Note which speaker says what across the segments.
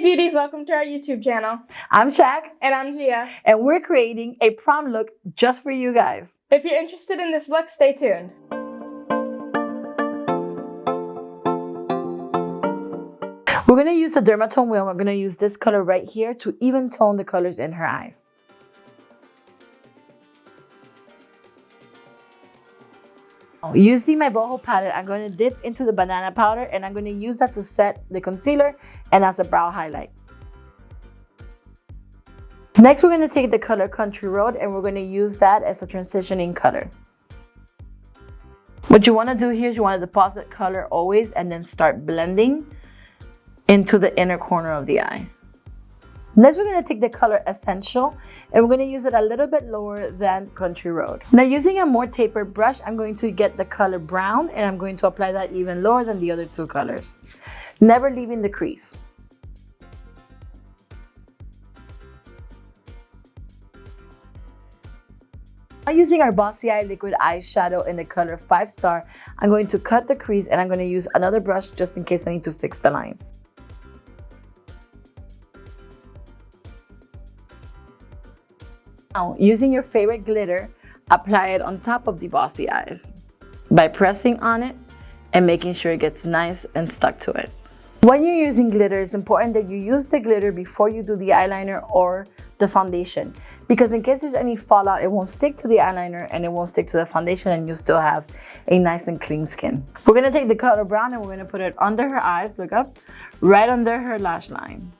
Speaker 1: beauties, welcome to our YouTube channel.
Speaker 2: I'm Shaq.
Speaker 1: And I'm Gia.
Speaker 2: And we're creating a prom look just for you guys.
Speaker 1: If you're interested in this look, stay tuned.
Speaker 2: We're going to use the DERMA tone wheel. We're going to use this color right here to even tone the colors in her eyes. Using my BOHO palette, I'm going to dip into the banana powder and I'm going to use that to set the concealer and as a brow highlight. Next, we're going to take the color Country Road and we're going to use that as a transitioning color. What you want to do here is you want to deposit color always and then start blending into the inner corner of the eye. Next, we're going to take the color Essential and we're going to use it a little bit lower than Country Road. Now, using a more tapered brush, I'm going to get the color Brown and I'm going to apply that even lower than the other two colors, never leaving the crease. Now, using our Bossy Eye liquid eyeshadow in the color 5 Star, I'm going to cut the crease and I'm going to use another brush just in case I need to fix the line. Now, using your favorite glitter, apply it on top of the bossy eyes by pressing on it and making sure it gets nice and stuck to it. When you're using glitter, it's important that you use the glitter before you do the eyeliner or the foundation, because in case there's any fallout, it won't stick to the eyeliner and it won't stick to the foundation and you still have a nice and clean skin. We're going to take the color Brown and we're going to put it under her eyes, look up, right under her lash line.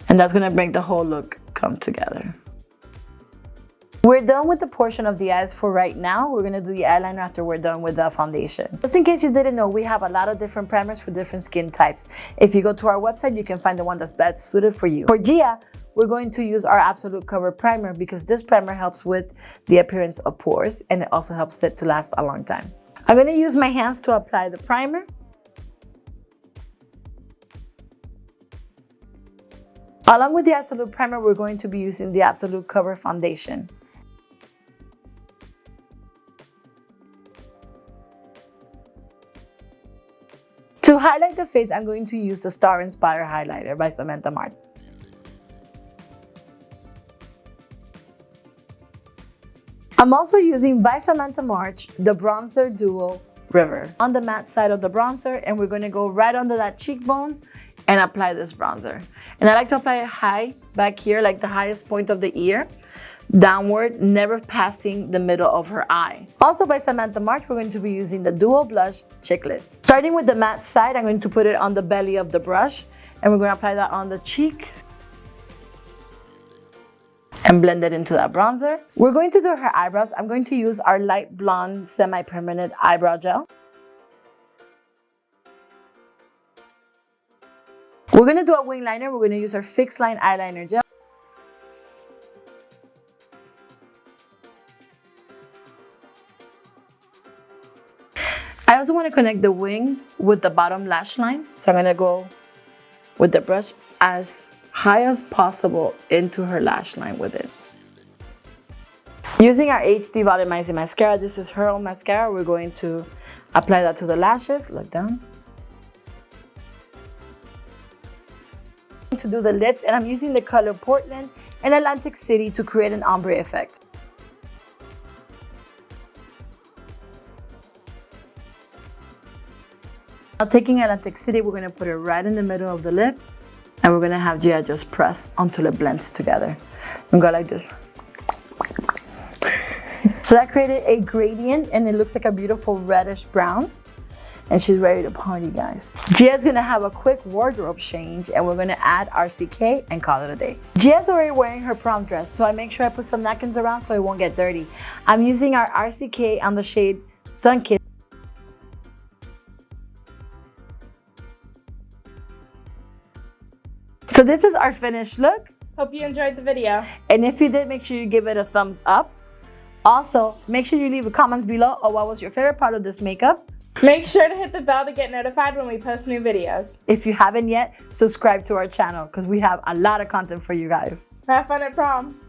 Speaker 2: And that's going to make the whole look come together. We're done with the portion of the eyes for right now. We're going to do the eyeliner after we're done with the foundation. Just in case you didn't know, we have a lot of different primers for different skin types. If you go to our website, you can find the one that's best suited for you. For Gia, we're going to use our Absolute Cover Primer because this primer helps with the appearance of pores and it also helps it to last a long time. I'm going to use my hands to apply the primer. Along with the Absolute Primer, we're going to be using the Absolute Cover Foundation. To highlight the face, I'm going to use the Star Inspire Highlighter by Samantha. I'm also using by Samantha the Bronzer Duo River on the matte side of the bronzer, and we're going to go right under that cheekbone and apply this bronzer. And I like to apply it high back here, like the highest point of the ear, downward, never passing the middle of her eye. Also by Samantha, we're going to be using the Duo Blush Chicklet. Starting with the matte side, I'm going to put it on the belly of the brush and we're going to apply that on the cheek and blend it into that bronzer. We're going to do her eyebrows. I'm going to use our light blonde semi-permanent eyebrow gel. We're going to do a wing liner. We're going to use our fixed line eyeliner gel. I also want to connect the wing with the bottom lash line. So I'm going to go with the brush as high as possible into her lash line with it. Using our HD Volumizing Mascara, this is her own mascara. We're going to apply that to the lashes. Look down. To do the lips, and I'm using the color Portland and Atlantic City to create an ombre effect. Now, taking Atlantic City, we're going to put it right in the middle of the lips and we're going to have Gia just press until it blends together and go like this. So that created a gradient and it looks like a beautiful reddish brown. And she's ready to party, guys. Gia's gonna have a quick wardrobe change and we're gonna add RCK and call it a day. Gia's already wearing her prom dress, so I make sure I put some napkins around so it won't get dirty. I'm using our RCK on the shade Sun Kissed. So this is our finished look.
Speaker 1: Hope you enjoyed the video.
Speaker 2: And if you did, make sure you give it a thumbs up. Also, make sure you leave a comment below on what was your favorite part of this makeup.
Speaker 1: Make sure to hit the bell to get notified when we post new videos.
Speaker 2: If you haven't yet, subscribe to our channel because we have a lot of content for you guys.
Speaker 1: Have fun at prom.